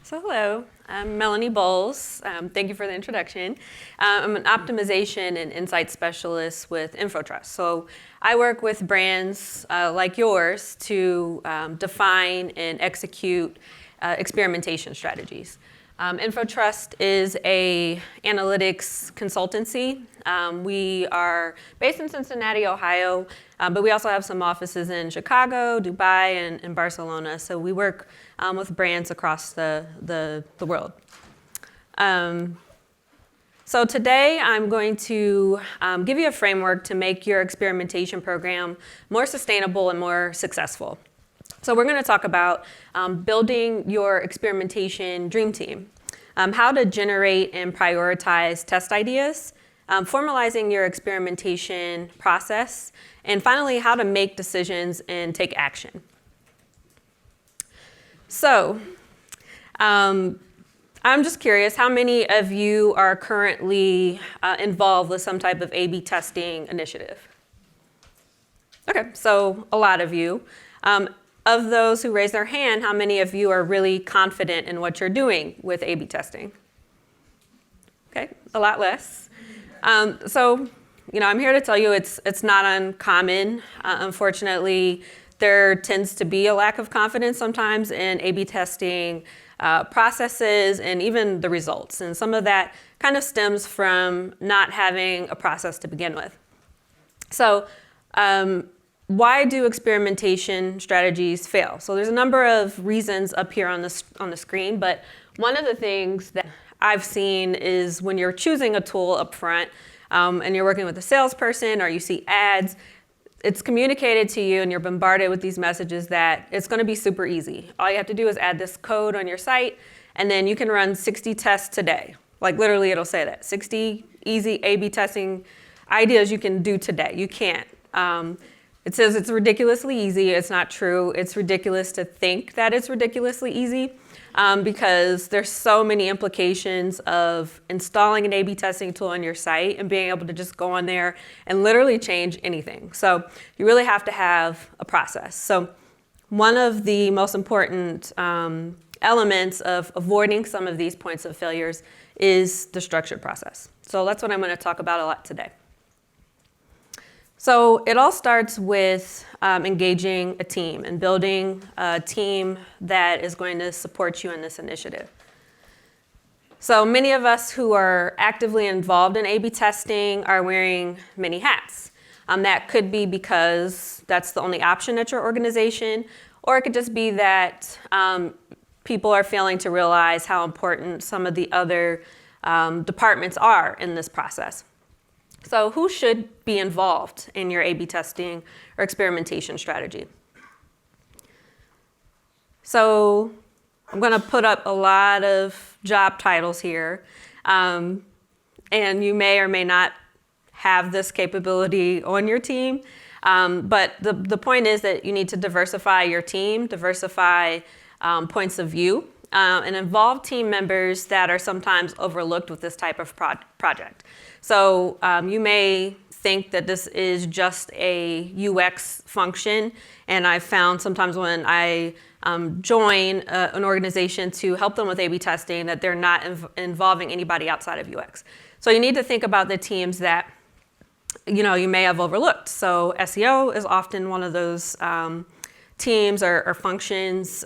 So hello, I'm Melanie Bowles. Thank you for the introduction. I'm an optimization and insight specialist with InfoTrust. So I work with brands like yours to define and execute experimentation strategies. InfoTrust is a analytics consultancy. We are based in Cincinnati, Ohio, but we also have some offices in Chicago, Dubai, and Barcelona. So we work with brands across the world. So today I'm going to give you a framework to make your experimentation program more sustainable and more successful. So we're going to talk about building your experimentation dream team, how to generate and prioritize test ideas, formalizing your experimentation process, and finally, how to make decisions and take action. So I'm just curious, how many of you are currently involved with some type of A/B testing initiative? Okay, so a lot of you. Of those who raise their hand, how many of you are really confident in what you're doing with A/B testing? Okay, a lot less. So, I'm here to tell you it's not uncommon. Unfortunately, there tends to be a lack of confidence sometimes in A/B testing processes and even the results. And some of that kind of stems from not having a process to begin with. So, why do experimentation strategies fail? So there's a number of reasons up here on the screen, but one of the things that I've seen is when you're choosing a tool up front and you're working with a salesperson or you see ads, it's communicated to you and you're bombarded with these messages that it's going to be super easy. All you have to do is add this code on your site and then you can run 60 tests today. Like literally it'll say that. 60 easy A/B testing ideas you can do today. You can't. It says it's ridiculously easy. It's not true. It's ridiculous to think that it's ridiculously easy because there's so many implications of installing an A/B testing tool on your site and being able to just go on there and literally change anything. So you really have to have a process. So one of the most important elements of avoiding some of these points of failures is the structured process. So that's what I'm going to talk about a lot today. So it all starts with engaging a team and building a team that is going to support you in this initiative. So many of us who are actively involved in A/B testing are wearing many hats. That could be because that's the only option at your organization, or it could just be that people are failing to realize how important some of the other departments are in this process. So who should be involved in your A/B testing or experimentation strategy? So I'm going to put up a lot of job titles here, and you may or may not have this capability on your team, but the point is that you need to diversify your team, diversify points of view, and involve team members that are sometimes overlooked with this type of project. So you may think that this is just a UX function, and I've found sometimes when I join an organization to help them with A/B testing that they're not involving anybody outside of UX. So you need to think about the teams that you may have overlooked. So SEO is often one of those teams or functions.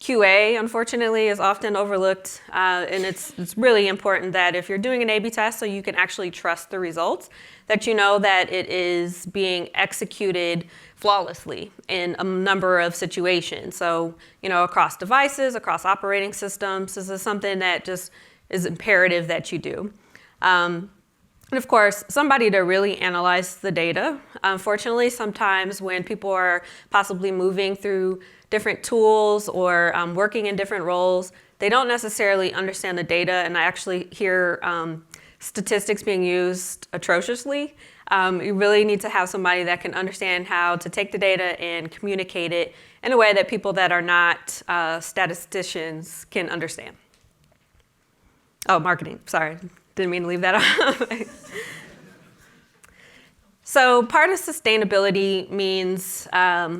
QA, unfortunately, is often overlooked, and it's really important that if you're doing an A/B test so you can actually trust the results, that you know that it is being executed flawlessly in a number of situations. So, across devices, across operating systems, this is something that just is imperative that you do. And of course, somebody to really analyze the data. Unfortunately, sometimes when people are possibly moving through different tools or working in different roles, they don't necessarily understand the data, and I actually hear statistics being used atrociously. You really need to have somebody that can understand how to take the data and communicate it in a way that people that are not statisticians can understand. Oh, marketing, sorry. Didn't mean to leave that off. So part of sustainability means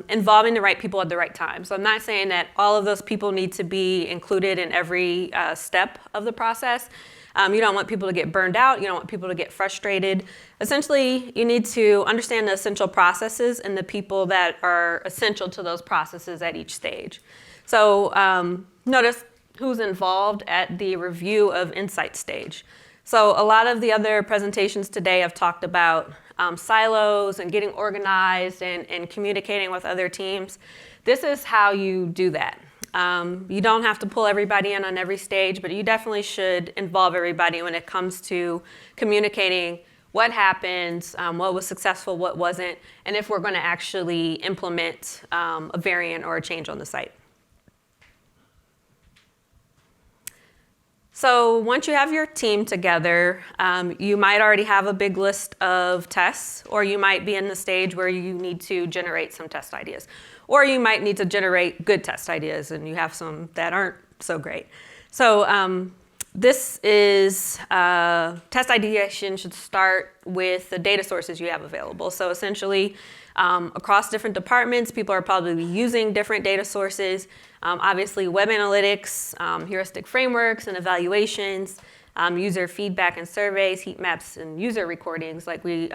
involving the right people at the right time. So I'm not saying that all of those people need to be included in every step of the process. You don't want people to get burned out. You don't want people to get frustrated. Essentially, you need to understand the essential processes and the people that are essential to those processes at each stage. So notice who's involved at the review of insight stage. So a lot of the other presentations today have talked about silos and getting organized and communicating with other teams. This is how you do that. You don't have to pull everybody in on every stage, but you definitely should involve everybody when it comes to communicating what happened, what was successful, what wasn't, and if we're going to actually implement a variant or a change on the site. So once you have your team together, you might already have a big list of tests, or you might be in the stage where you need to generate some test ideas. Or you might need to generate good test ideas, and you have some that aren't so great. So this is, test ideation should start with the data sources you have available. So essentially, across different departments, people are probably using different data sources. Obviously, web analytics, heuristic frameworks and evaluations, user feedback and surveys, heat maps and user recordings like we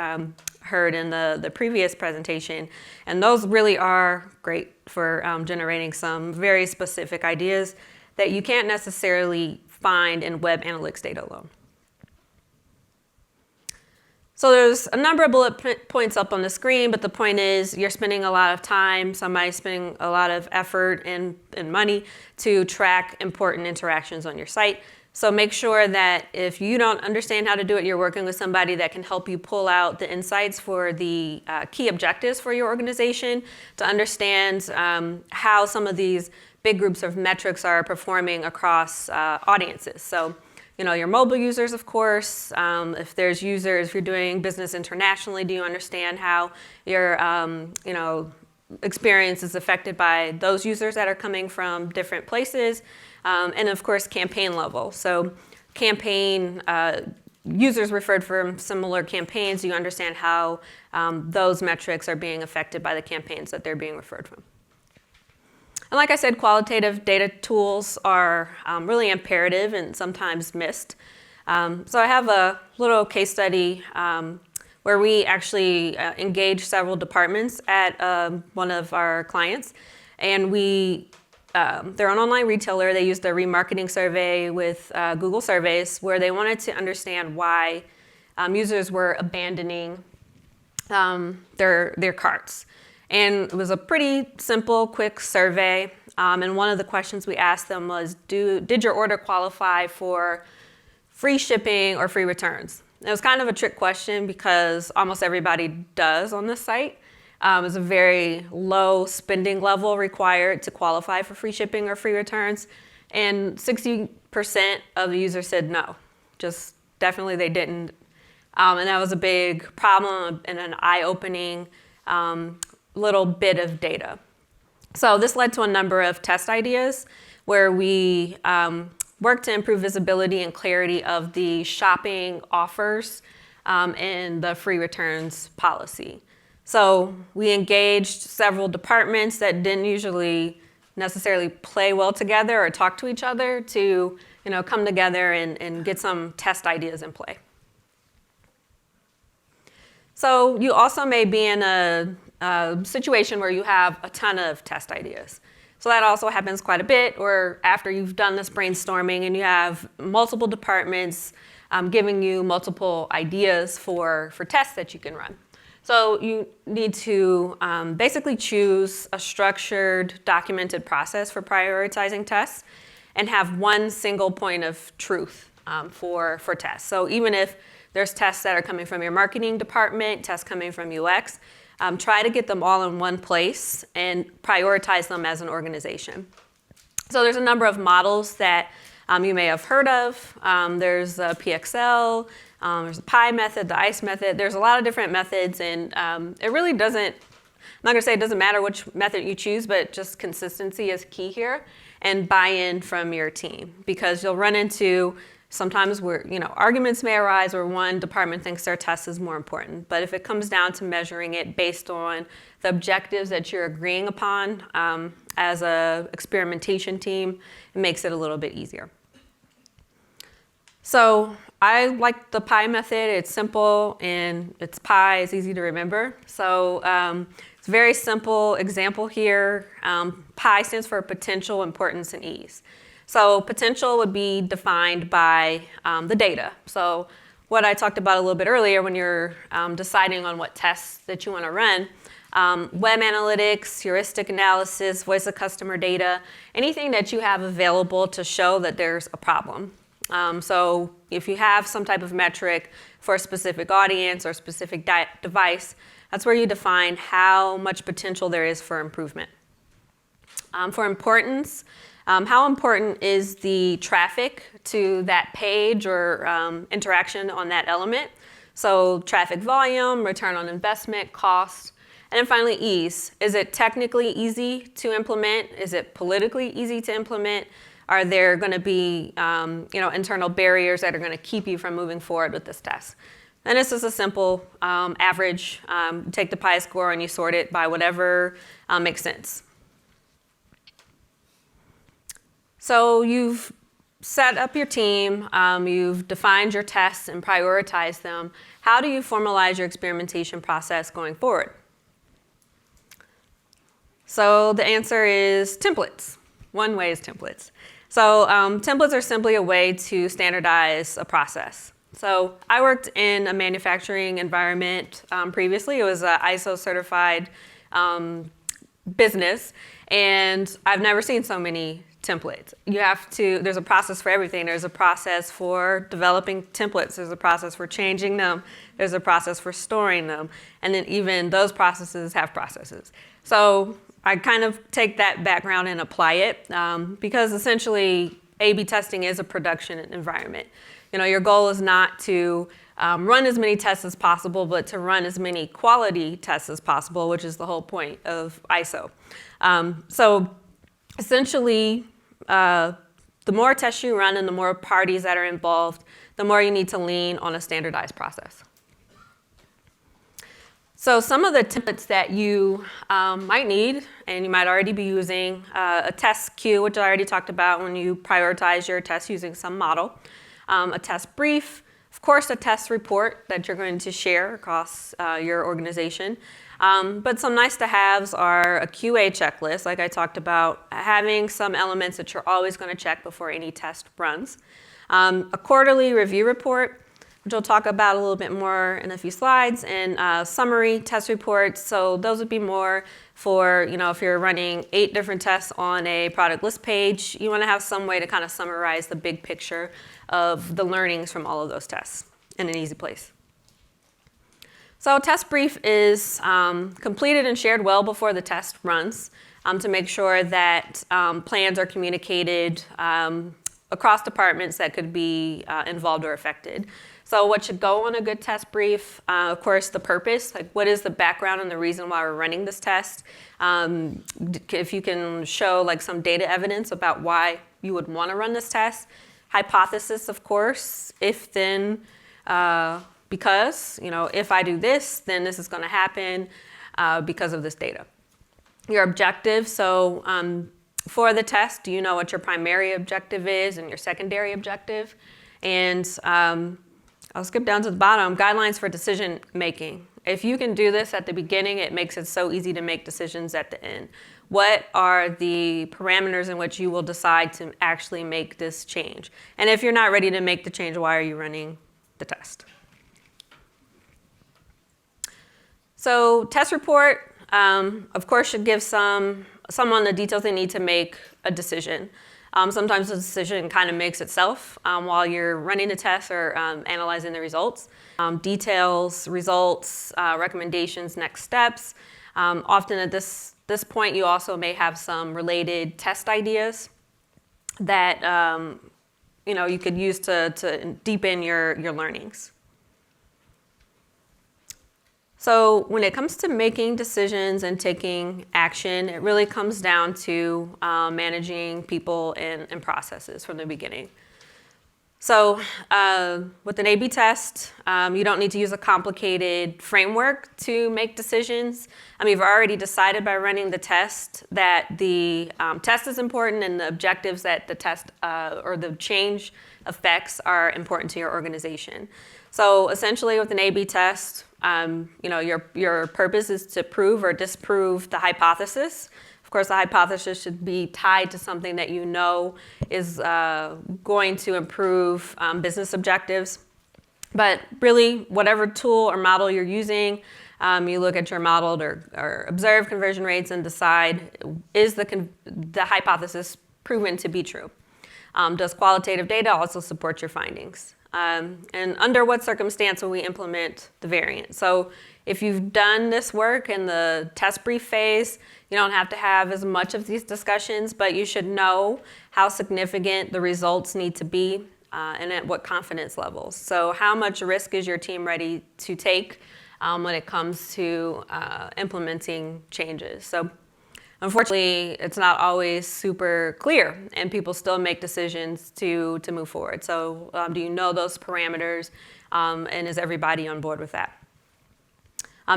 heard in the previous presentation. And those really are great for generating some very specific ideas that you can't necessarily find in web analytics data alone. So there's a number of bullet points up on the screen, but the point is you're spending a lot of time, somebody's spending a lot of effort and money to track important interactions on your site. So make sure that if you don't understand how to do it, you're working with somebody that can help you pull out the insights for the key objectives for your organization to understand how some of these big groups of metrics are performing across audiences. So your mobile users, of course. If there's users, if you're doing business internationally, do you understand how your experience is affected by those users that are coming from different places? And of course, campaign level. So campaign users referred from similar campaigns, do you understand how those metrics are being affected by the campaigns that they're being referred from? And like I said, qualitative data tools are really imperative and sometimes missed. So I have a little case study where we actually engaged several departments at one of our clients. And they're an online retailer. They used a remarketing survey with Google surveys where they wanted to understand why users were abandoning their carts. And it was a pretty simple, quick survey. And one of the questions we asked them was, did your order qualify for free shipping or free returns? It was kind of a trick question because almost everybody does on this site. It was a very low spending level required to qualify for free shipping or free returns. And 60% of the users said no, just definitely they didn't. And that was a big problem and an eye-opening little bit of data. So this led to a number of test ideas where we worked to improve visibility and clarity of the shopping offers and the free returns policy. So we engaged several departments that didn't usually necessarily play well together or talk to each other to come together and get some test ideas in play. So you also may be in a situation where you have a ton of test ideas. So that also happens quite a bit, or after you've done this brainstorming and you have multiple departments giving you multiple ideas for tests that you can run. So you need to basically choose a structured, documented process for prioritizing tests and have one single point of truth for tests. So even if there's tests that are coming from your marketing department, tests coming from UX, try to get them all in one place and prioritize them as an organization. So there's a number of models that you may have heard of. There's a PXL, there's a PI method, the ICE method. There's a lot of different methods, and it really doesn't, I'm not gonna say it doesn't matter which method you choose, but just consistency is key here, and buy-in from your team, because you'll run into Sometimes arguments may arise where one department thinks their test is more important. But if it comes down to measuring it based on the objectives that you're agreeing upon as a experimentation team, it makes it a little bit easier. So I like the PI method. It's simple and it's PI. It's easy to remember. So it's a very simple example here. PI stands for potential, importance, and ease. So potential would be defined by the data. So what I talked about a little bit earlier when you're deciding on what tests that you want to run, web analytics, heuristic analysis, voice of customer data, anything that you have available to show that there's a problem. So if you have some type of metric for a specific audience or specific device, that's where you define how much potential there is for improvement. For importance, how important is the traffic to that page or interaction on that element? So traffic volume, return on investment, cost. And then finally, ease. Is it technically easy to implement? Is it politically easy to implement? Are there going to be internal barriers that are going to keep you from moving forward with this test? And this is a simple average. Take the PI score and you sort it by whatever makes sense. So you've set up your team, you've defined your tests and prioritized them. How do you formalize your experimentation process going forward? So the answer is templates. One way is templates. So templates are simply a way to standardize a process. So I worked in a manufacturing environment previously. It was an ISO certified business, and I've never seen so many templates. There's a process for everything. There's a process for developing templates. There's a process for changing them. There's a process for storing them. And then even those processes have processes. So I kind of take that background and apply it because essentially A/B testing is a production environment. Your goal is not to run as many tests as possible, but to run as many quality tests as possible, which is the whole point of ISO. So essentially, the more tests you run and the more parties that are involved, the more you need to lean on a standardized process. So some of the templates that you might need, and you might already be using, a test queue, which I already talked about when you prioritize your tests using some model, a test brief, of course a test report that you're going to share across your organization. But some nice to haves are a QA checklist, like I talked about, having some elements that you're always going to check before any test runs. A quarterly review report, which we'll talk about a little bit more in a few slides, and summary test reports. So those would be more for, if you're running 8 different tests on a product list page, you want to have some way to kind of summarize the big picture of the learnings from all of those tests in an easy place. So a test brief is completed and shared well before the test runs to make sure that plans are communicated across departments that could be involved or affected. So what should go on a good test brief? Of course, the purpose, like what is the background and the reason why we're running this test? If you can show like some data evidence about why you would want to run this test. Hypothesis, of course, if then, because, if I do this, then this is going to happen because of this data. Your objective, so for the test, do you know what your primary objective is and your secondary objective? And I'll skip down to the bottom, guidelines for decision making. If you can do this at the beginning, it makes it so easy to make decisions at the end. What are the parameters in which you will decide to actually make this change? And if you're not ready to make the change, why are you running the test? So test report, of course, should give someone the details they need to make a decision. Sometimes the decision kind of makes itself while you're running the test or analyzing the results. Details, results, recommendations, next steps. Often at this point, you also may have some related test ideas that you could use to deepen your learnings. So when it comes to making decisions and taking action, it really comes down to managing people and processes from the beginning. So with an A/B test, you don't need to use a complicated framework to make decisions. You've already decided by running the test that the test is important and the objectives that the test or the change affects are important to your organization. So essentially with an A/B test, your purpose is to prove or disprove the hypothesis. Of course, the hypothesis should be tied to something that you know is going to improve business objectives. But really, whatever tool or model you're using, you look at your modeled or observed conversion rates and decide, is the hypothesis proven to be true? Does qualitative data also support your findings? And under what circumstance will we implement the variant? So if you've done this work in the test brief phase, you don't have to have as much of these discussions, but you should know how significant the results need to be and at what confidence levels. So how much risk is your team ready to take when it comes to implementing changes? So unfortunately, it's not always super clear, and people still make decisions to move forward. So do you know those parameters, and is everybody on board with that?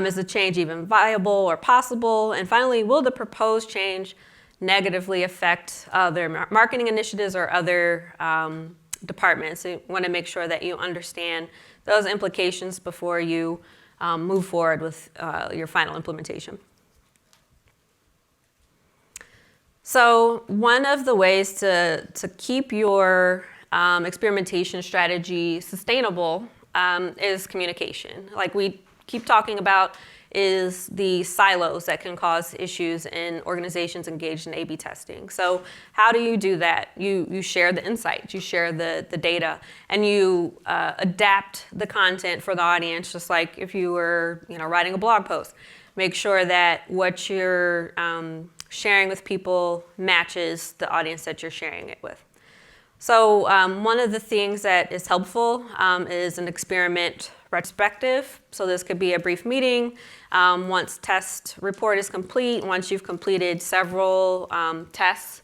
Is the change even viable or possible? And finally, will the proposed change negatively affect their marketing initiatives or other departments? So you want to make sure that you understand those implications before you move forward with your final implementation. So one of the ways to keep your experimentation strategy sustainable is communication. Like we keep talking about is the silos that can cause issues in organizations engaged in A/B testing. So how do you do that? You share the insights, you share the data, and you adapt the content for the audience, just like if you were writing a blog post. Make sure that what you're sharing with people matches the audience that you're sharing it with. So one of the things that is helpful is an experiment retrospective. So this could be a brief meeting. Once test report is complete, once you've completed several tests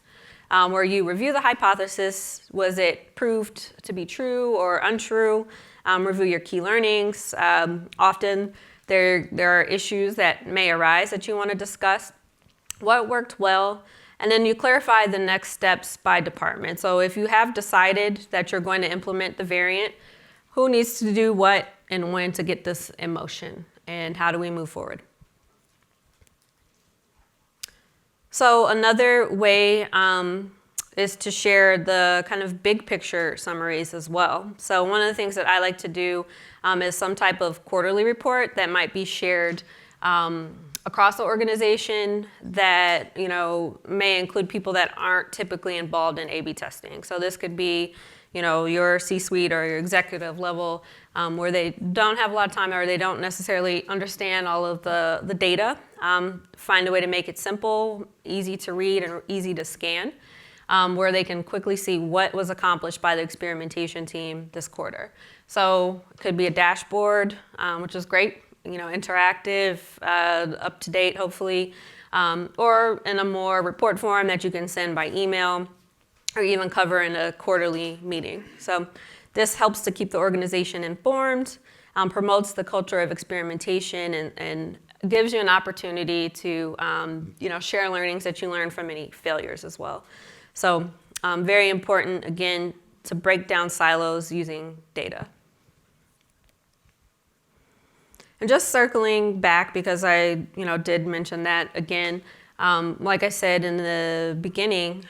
where you review the hypothesis, was it proved to be true or untrue? Review your key learnings. Often there are issues that may arise that you want to discuss. What worked well? And then you clarify the next steps by department. So if you have decided that you're going to implement the variant, who needs to do what and when to get this in motion? And how do we move forward? So another way is to share the kind of big picture summaries as well. So one of the things that I like to do is some type of quarterly report that might be shared across the organization that may include people that aren't typically involved in A/B testing. So this could be your C-suite or your executive level where they don't have a lot of time or they don't necessarily understand all of the data. Find a way to make it simple, easy to read, and easy to scan, where they can quickly see what was accomplished by the experimentation team this quarter. So it could be a dashboard, which is great, interactive, up to date, hopefully, or in a more report form that you can send by email or even cover in a quarterly meeting. So this helps to keep the organization informed, promotes the culture of experimentation, and gives you an opportunity to share learnings that you learn from any failures as well. So very important, again, to break down silos using data. And just circling back, because I did mention that again, like I said in the beginning,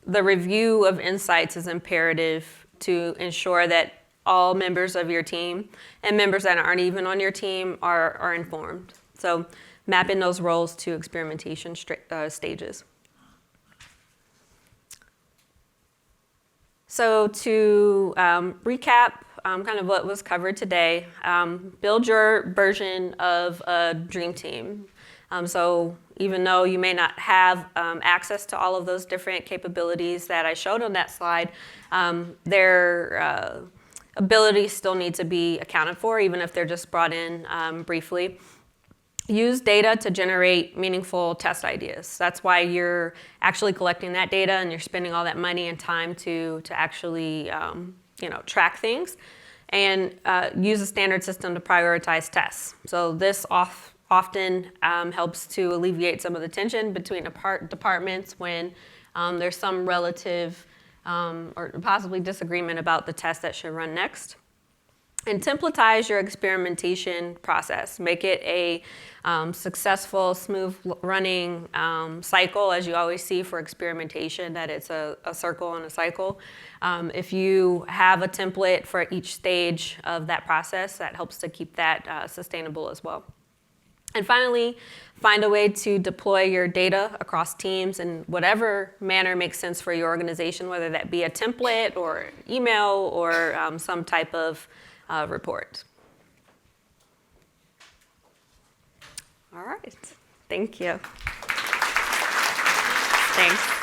the review of insights is imperative to ensure that all members of your team and members that aren't even on your team are informed. So mapping those roles to experimentation stages. So to recap kind of what was covered today, build your version of a dream team. So even though you may not have access to all of those different capabilities that I showed on that slide, their abilities still need to be accounted for, even if they're just brought in briefly. Use data to generate meaningful test ideas. That's why you're actually collecting that data and you're spending all that money and time to actually track things, and use a standard system to prioritize tests. So this often helps to alleviate some of the tension between departments when there's some relative or possibly disagreement about the test that should run next. And templatize your experimentation process. Make it a successful, smooth running cycle, as you always see for experimentation, that it's a circle and a cycle. If you have a template for each stage of that process, that helps to keep that sustainable as well. And finally, find a way to deploy your data across teams in whatever manner makes sense for your organization, whether that be a template or email or some type of report. All right, thank you. Thanks.